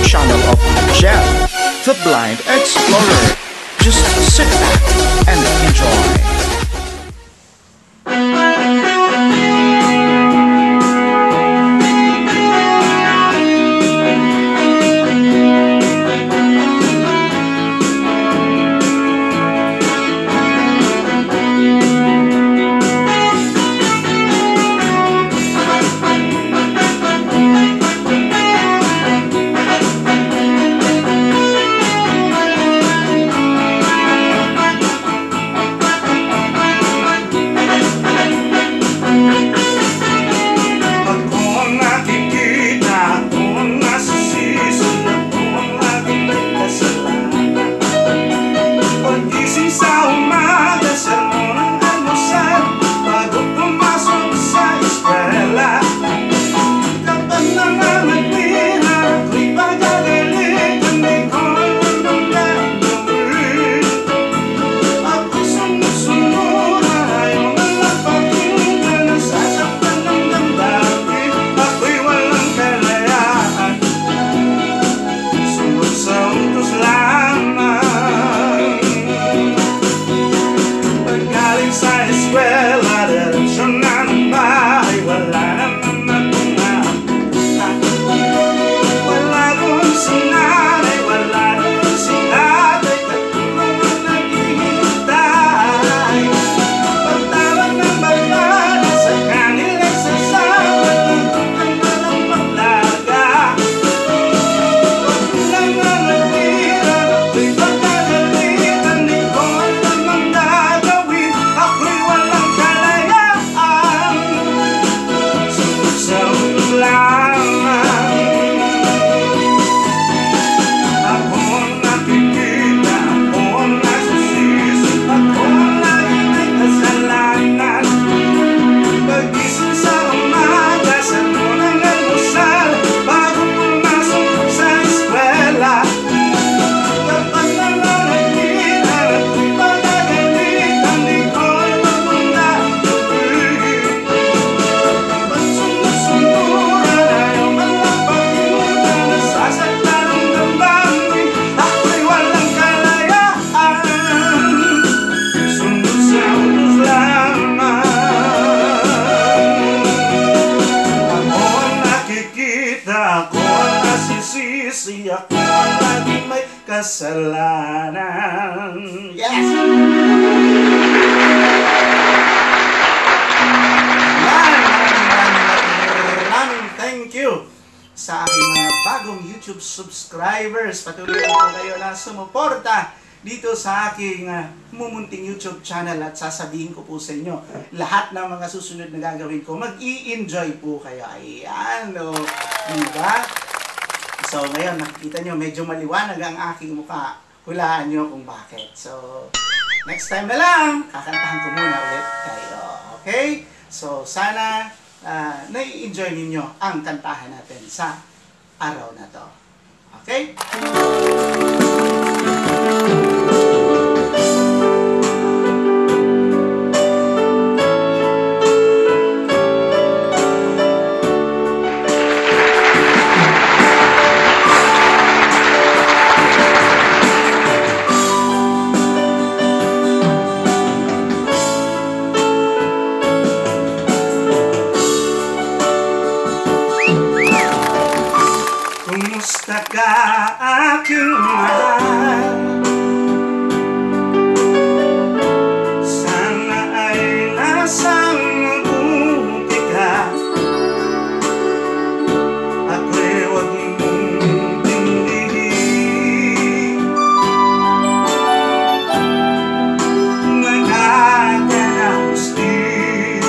channel of Jeff, the Blind Explorer. Just sit back and enjoy. Ako lagi may kasalanan. Yes! Maraming thank you sa aking mga bagong YouTube subscribers. Patuloy po kayo na sumuporta dito sa aking mumunting YouTube channel at sasabihin ko po sa inyo lahat ng mga susunod na gagawin ko. Mag-i-enjoy po kayo. Ayan, o. Diba? So, ngayon, nakikita nyo, medyo maliwanag ang aking mukha. Hulaan nyo kung bakit. So, next time na lang, kakantahan ko muna ulit kayo. Okay? So, sana nai-enjoy ninyo ang kantahan natin sa araw na to. Okay? Kumusta ka aking mahal? Sana ay nasa mabuti ka. Ako'y huwag mong tindihin. Nagkakanaos din.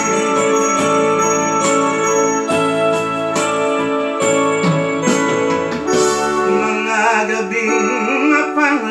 Mga gabing napang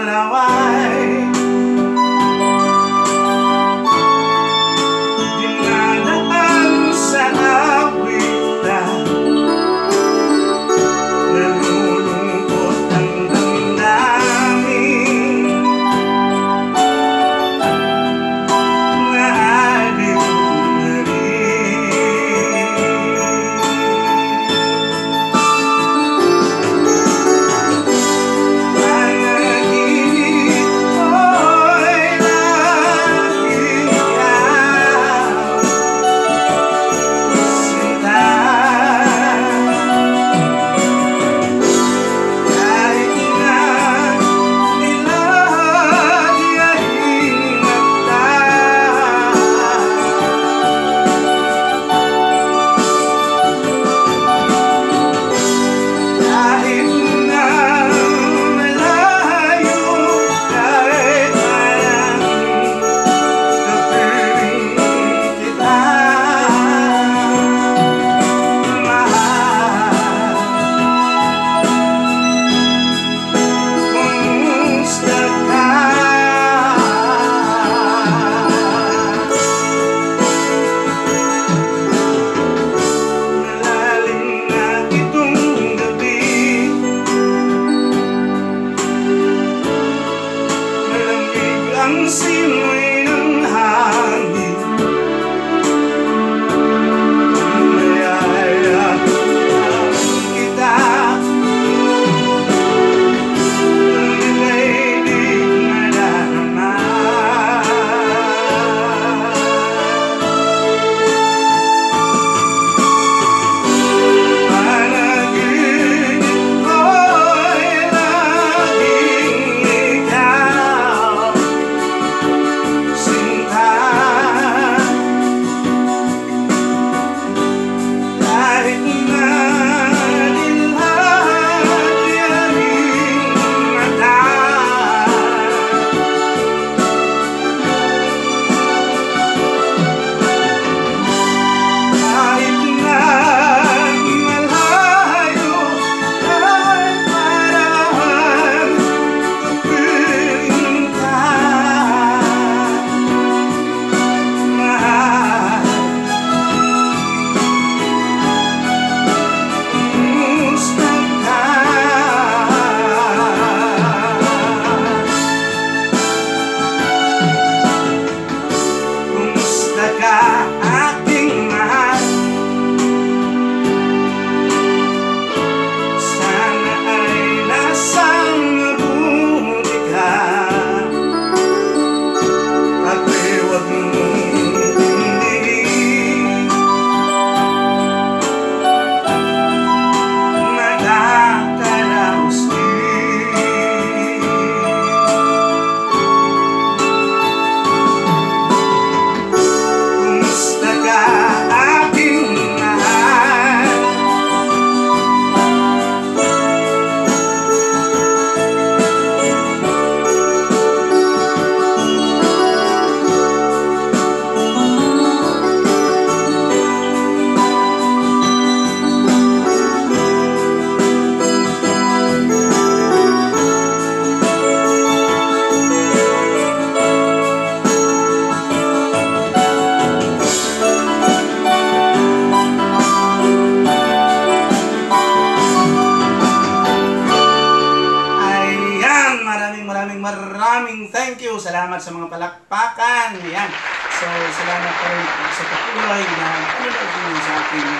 thank you. Salamat sa mga palakpakan. Ayan. So, salamat pa rin sa patuloy na panonood niyo sa aking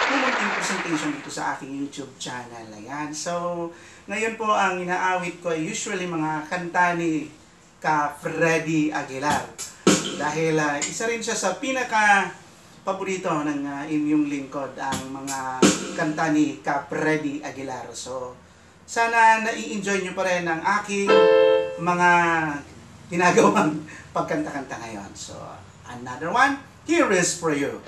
mumunting presentation dito sa aking YouTube channel. Ayan. So, ngayon po ang inaawit ko ay usually mga kanta ni Freddy Aguilar. Dahil isa rin siya sa pinaka-paborito ng inyong lingkod, ang mga kanta ni Freddy Aguilar. So, sana nai-enjoy nyo pa rin ang aking mga ginagawang pagkanta-kanta ngayon. So, another one, here is for you.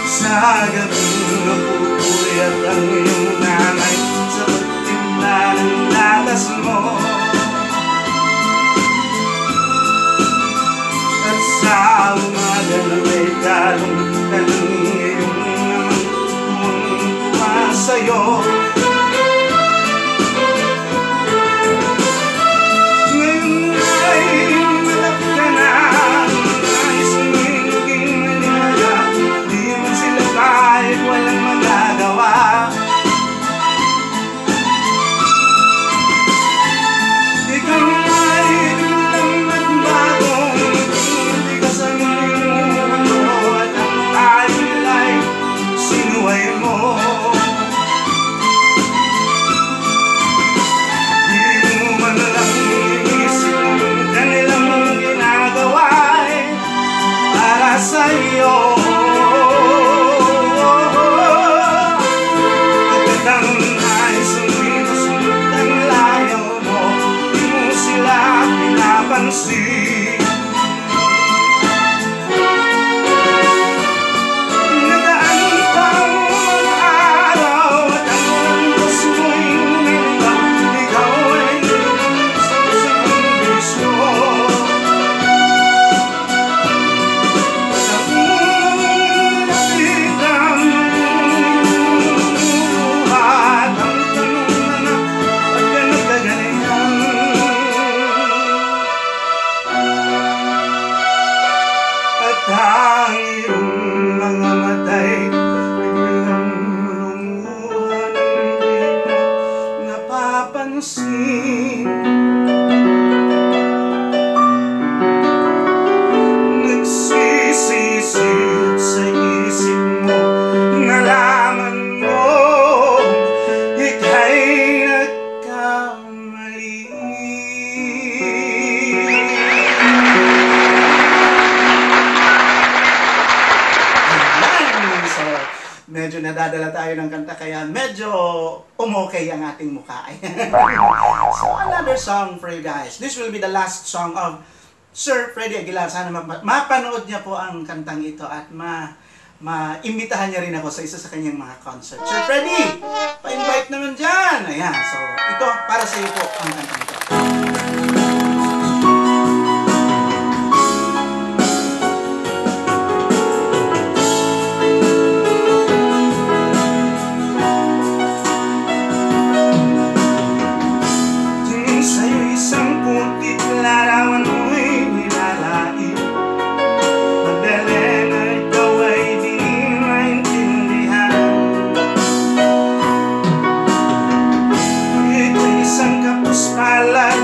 Sa gabing napupuyat ang iyong nanay sa pagtimla ng latas mo, at sa umaga na may kalong kaling iyong naman kumangkuha sa'yo. Ngayon ay malap ka na, nais mo'y naging maliwala, di man sila kahit walang magagawa. Ikaw ay biglang nagbagong, hindi ka sa mundo, at ang tayo nila'y sinuway mo. Di mo man lang inisip ang kanilang ginagawa para sa'yo. Pagkatang nais suminusunod ang layo mo, di mo sila pinapansin. Nagaan pa ang mga araw at ang landas mo'y naiba, ikaw ay isang bisyo. At ang unang napitan at ang tanong na ba't ka nagkaganyan? At ang iyong mga matay biglang lumuha ng di mo napapansin. Nagsisisi sa isip mo, nalaman mo ika'y nagkamali. Ayan! So, medyo nadadala tayo ng kanta kaya medyo umokay ang ating mukha. So, another song for you guys. This will be the last song of Sir Freddy Aguilar. Sana mapanood niya po ang kantang ito at ma-imbitahan niya rin ako sa isa sa kanyang mga concert. Sir Freddy, pa-invite naman dyan. Ayan, so ito, para sa iyo po ang kantang ito. Tingin sa'yo isang putik, larawan mo'y nilalain. Madali na ikaw ay di maintindihan. Ito'y isang kapos palad,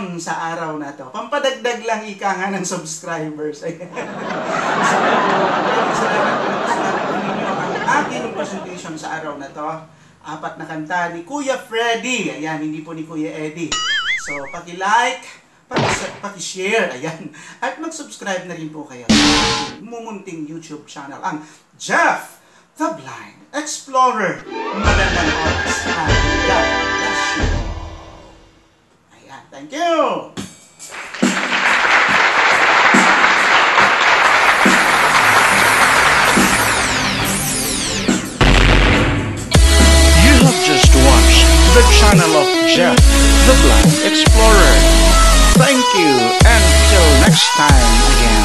subscription sa araw na to. Pampadagdag lang ika nga ng subscribers. Ayan. So, salamat po ang aking presentation sa araw na to. 4 na kanta ni Kuya Freddy. Ayan, hindi po ni Kuya Eddie. So, paki-like, paki-share, ayan. At mag-subscribe na rin po kayo sa mumunting YouTube channel, ang Jeff the Blind Explorer. Magandang oras at God bless you all. Ayan, thank you! You have just watched the channel of Jeff the Blind Explorer. Thank you, and till next time again.